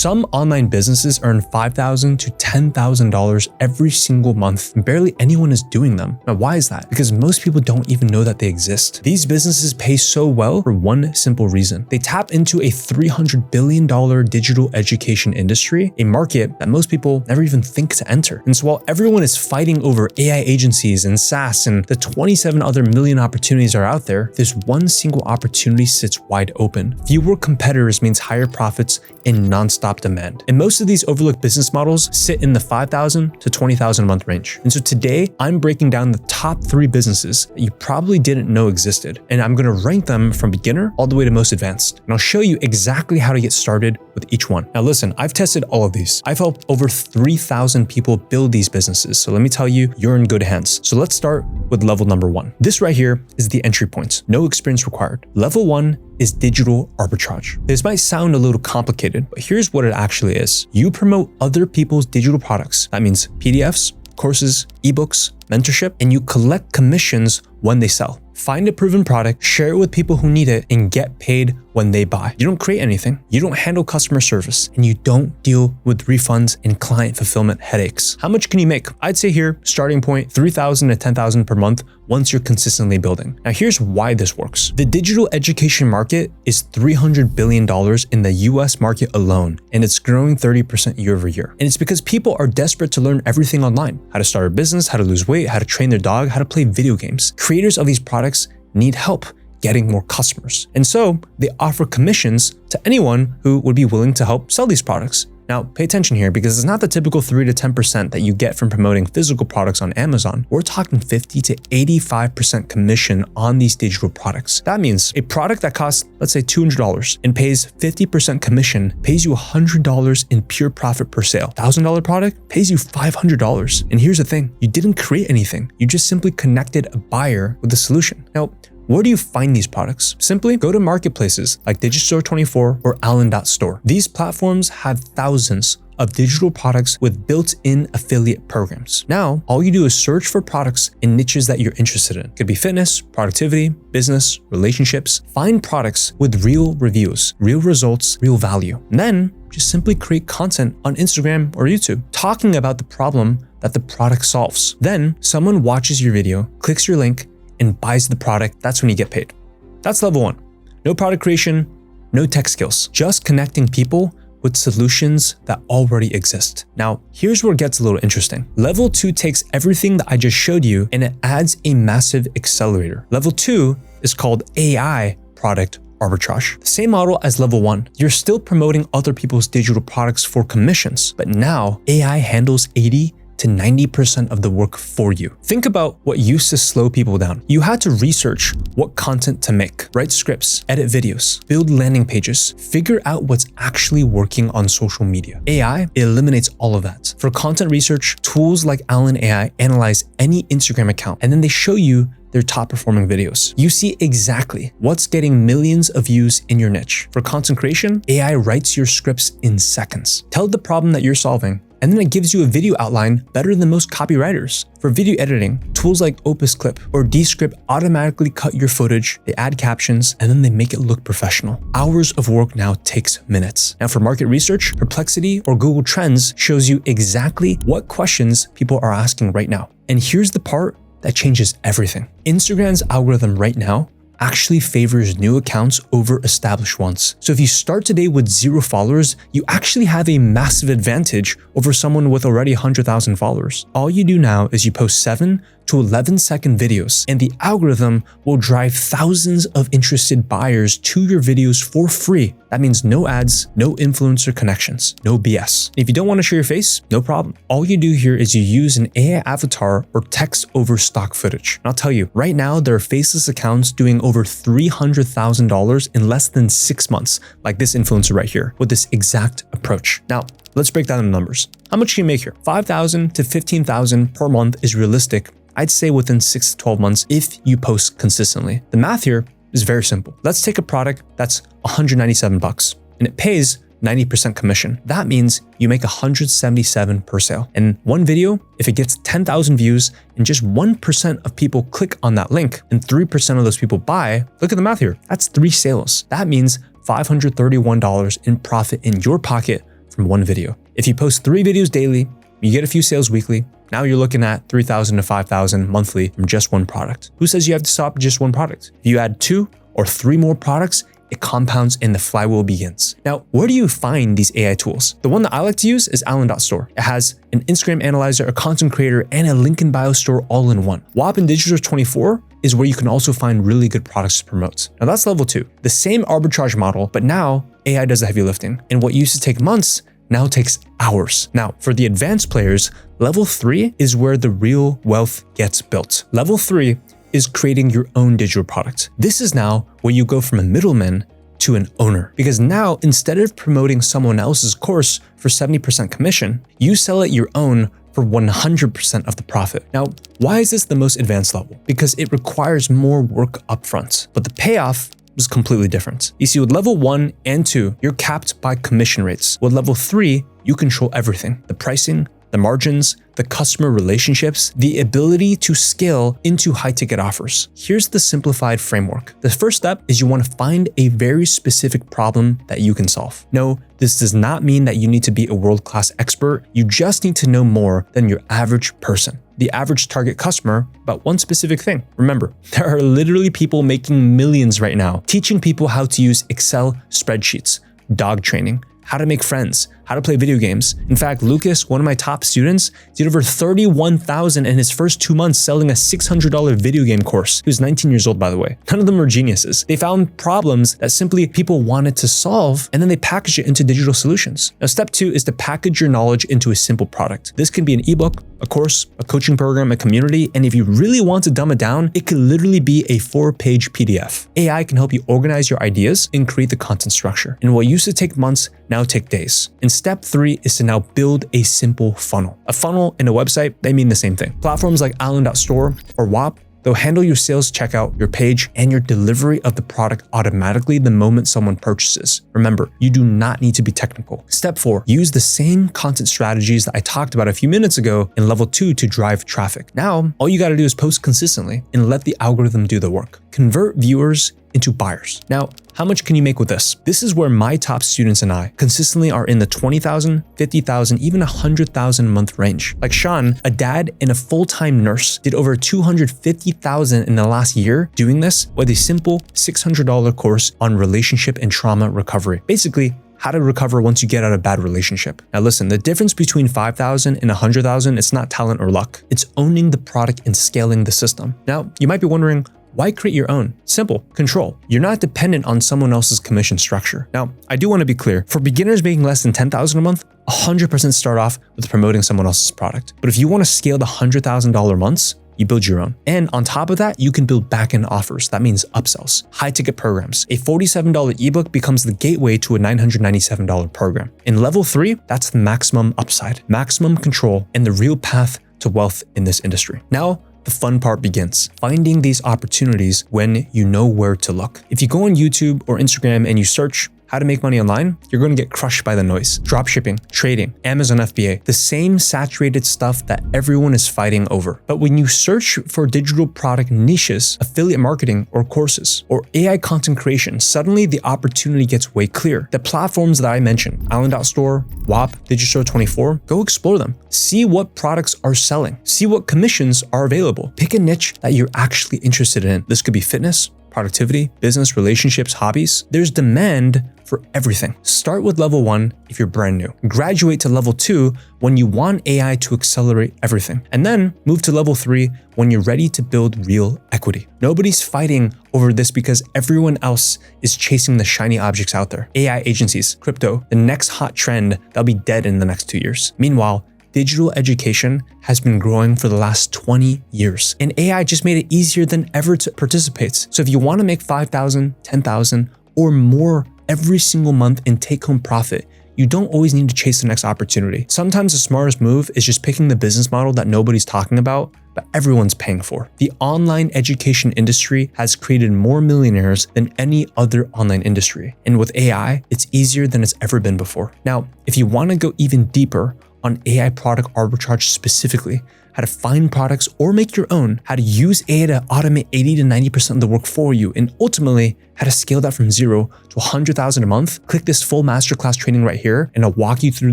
Some online businesses earn $5,000 to $10,000 every single month, and barely anyone is doing them. Now, why is that? Because most people don't even know that they exist. These businesses pay so well for one simple reason. They tap into a $300 billion digital education industry, a market that most people never even think to enter. And so while everyone is fighting over AI agencies and SaaS and the 27 other million opportunities are out there, this one single opportunity sits wide open. Fewer competitors means higher profits and nonstop demand. And most of these overlooked business models sit in the $5,000 to $20,000 a month range. And so today I'm breaking down the top 3 businesses that you probably didn't know existed. And I'm going to rank them from beginner all the way to most advanced. And I'll show you exactly how to get started with each one. Now listen, I've tested all of these. I've helped over 3,000 people build these businesses. So let me tell you, you're in good hands. So let's start with level number 1. This right here is the entry point. No experience required. Level 1 is digital arbitrage. This might sound a little complicated, but here's what it actually is. You promote other people's digital products. That means PDFs, courses, ebooks, mentorship, and you collect commissions when they sell. Find a proven product, share it with people who need it, and get paid when they buy. You don't create anything, you don't handle customer service, and you don't deal with refunds and client fulfillment headaches. How much can you make? I'd say here, starting point, $3,000 to $10,000 per month once you're consistently building. Now here's why this works. The digital education market is $300 billion in the US market alone, and it's growing 30% year over year. And it's because people are desperate to learn everything online. How to start a business, how to lose weight, how to train their dog, how to play video games. Creators of these products need help getting more customers. And so they offer commissions to anyone who would be willing to help sell these products. Now, pay attention here because it's not the typical 3 to 10% that you get from promoting physical products on Amazon. We're talking 50 to 85% commission on these digital products. That means a product that costs, let's say $200 and pays 50% commission pays you $100 in pure profit per sale. $1,000 product pays you $500. And here's the thing, you didn't create anything. You just simply connected a buyer with a solution. Now, where do you find these products? Simply go to marketplaces like Digistore24 or Allen.store. These platforms have thousands of digital products with built-in affiliate programs. Now, all you do is search for products in niches that you're interested in. It could be fitness, productivity, business, relationships. Find products with real reviews, real results, real value. And then just simply create content on Instagram or YouTube talking about the problem that the product solves. Then someone watches your video, clicks your link, and buys the product. That's when you get paid. That's level 1. No product creation, no tech skills, just connecting people with solutions that already exist. Now, here's where it gets a little interesting. Level 2 takes everything that I just showed you and it adds a massive accelerator. Level 2 is called AI product arbitrage. The same model as level 1. You're still promoting other people's digital products for commissions, but now AI handles 80 to 90% of the work for you. Think about what used to slow people down. You had to research what content to make, write scripts, edit videos, build landing pages, figure out what's actually working on social media. AI eliminates all of that. For content research, tools like Allen AI analyze any Instagram account, and then they show you their top performing videos. You see exactly what's getting millions of views in your niche. For content creation, AI writes your scripts in seconds. Tell the problem that you're solving, and then it gives you a video outline better than most copywriters. For video editing, tools like Opus Clip or Descript automatically cut your footage, they add captions, and then they make it look professional. Hours of work now takes minutes. Now for market research, Perplexity or Google Trends shows you exactly what questions people are asking right now. And here's the part that changes everything. Instagram's algorithm right now actually favors new accounts over established ones. So if you start today with 0 followers, you actually have a massive advantage over someone with already 100,000 followers. All you do now is you post 7 to 11-second videos, and the algorithm will drive thousands of interested buyers to your videos for free. That means no ads, no influencer connections, no BS. If you don't want to show your face, no problem. All you do here is you use an AI avatar or text over stock footage. And I'll tell you, right now, there are faceless accounts doing over $300,000 in less than 6 months, like this influencer right here, with this exact approach. Now, let's break down the numbers. How much can you make here? $5,000 to $15,000 per month is realistic. I'd say within 6 to 12 months if you post consistently. The math here is very simple. Let's take a product that's $197 and it pays 90% commission. That means you make $177 per sale. And one video, if it gets 10,000 views and just 1% of people click on that link and 3% of those people buy, look at the math here. That's 3 sales. That means $531 in profit in your pocket from one video. If you post 3 videos daily, you get a few sales weekly. Now you're looking at 3,000 to 5,000 monthly from just one product. Who says you have to stop at just one product? If you add 2 or 3 more products, it compounds and the flywheel begins. Now, where do you find these AI tools? The one that I like to use is Allen.store. It has an Instagram analyzer, a content creator, and a link in bio store all in one. WAP and Digital24 is where you can also find really good products to promote. Now that's level 2. The same arbitrage model, but now AI does the heavy lifting. And what used to take months now takes hours. Now, for the advanced players, level 3 is where the real wealth gets built. Level 3 is creating your own digital product. This is now where you go from a middleman to an owner. Because now, instead of promoting someone else's course for 70% commission, you sell it your own for 100% of the profit. Now, why is this the most advanced level? Because it requires more work upfront, but the payoff is completely different. You see, with level 1 and 2, you're capped by commission rates. With level 3, you control everything: the pricing, the margins, the customer relationships, the ability to scale into high-ticket offers. Here's the simplified framework. The first step is you want to find a very specific problem that you can solve. No, this does not mean that you need to be a world-class expert. You just need to know more than your average person, the average target customer, about one specific thing. Remember, there are literally people making millions right now, teaching people how to use Excel spreadsheets, dog training, how to make friends, how to play video games. In fact, Lucas, one of my top students, did over $31,000 in his first 2 months selling a $600 video game course. He was 19 years old, by the way. None of them were geniuses. They found problems that simply people wanted to solve, and then they packaged it into digital solutions. Now, step 2 is to package your knowledge into a simple product. This can be an ebook, a course, a coaching program, a community, and if you really want to dumb it down, it could literally be a 4-page PDF. AI can help you organize your ideas and create the content structure. And what used to take months now take days. And step 3 is to now build a simple funnel. A funnel and a website, they mean the same thing. Platforms like Allen.store or WAP, they'll handle your sales checkout, your page, and your delivery of the product automatically the moment someone purchases. Remember, you do not need to be technical. Step 4, use the same content strategies that I talked about a few minutes ago in level 2 to drive traffic. Now, all you gotta do is post consistently and let the algorithm do the work. Convert viewers into buyers. Now, how much can you make with this? This is where my top students and I consistently are in the 20,000, 50,000, even 100,000 a month range. Like Sean, a dad and a full-time nurse, did over 250,000 in the last year doing this with a simple $600 course on relationship and trauma recovery. Basically, how to recover once you get out of a bad relationship. Now listen, the difference between 5,000 and 100,000, it's not talent or luck. It's owning the product and scaling the system. Now, you might be wondering, why create your own? Simple, control. You're not dependent on someone else's commission structure. Now, I do want to be clear. For beginners making less than 10,000 a month, 100% start off with promoting someone else's product. But if you want to scale the $100,000 months, you build your own. And on top of that, you can build back-end offers. That means upsells, high-ticket programs. A $47 ebook becomes the gateway to a $997 program. In level 3, that's the maximum upside, maximum control, and the real path to wealth in this industry. Now, the fun part begins, finding these opportunities when you know where to look. If you go on YouTube or Instagram and you search how to make money online, you're going to get crushed by the noise. Dropshipping, trading, Amazon FBA, the same saturated stuff that everyone is fighting over. But when you search for digital product niches, affiliate marketing or courses, or AI content creation, suddenly the opportunity gets way clear. The platforms that I mentioned, Allen.store, WAP, Digital24, go explore them. See what products are selling. See what commissions are available. Pick a niche that you're actually interested in. This could be fitness, productivity, business, relationships, hobbies. There's demand for everything. Start with level 1 if you're brand new. Graduate to level 2 when you want AI to accelerate everything. And then move to level 3 when you're ready to build real equity. Nobody's fighting over this because everyone else is chasing the shiny objects out there. AI agencies, crypto, the next hot trend that'll be dead in the next 2 years. Meanwhile, digital education has been growing for the last 20 years, and AI just made it easier than ever to participate. So if you want to make 5,000, 10,000, or more every single month in take-home profit, you don't always need to chase the next opportunity. Sometimes the smartest move is just picking the business model that nobody's talking about, but everyone's paying for. The online education industry has created more millionaires than any other online industry. And with AI, it's easier than it's ever been before. Now, if you want to go even deeper on AI product arbitrage specifically, how to find products or make your own, how to use AI to automate 80 to 90% of the work for you, and ultimately how to scale that from 0 to 100,000 a month, click this full masterclass training right here and I'll walk you through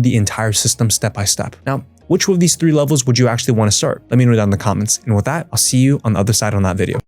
the entire system step by step. Now, which of these 3 levels would you actually want to start? Let me know down in the comments. And with that, I'll see you on the other side on that video.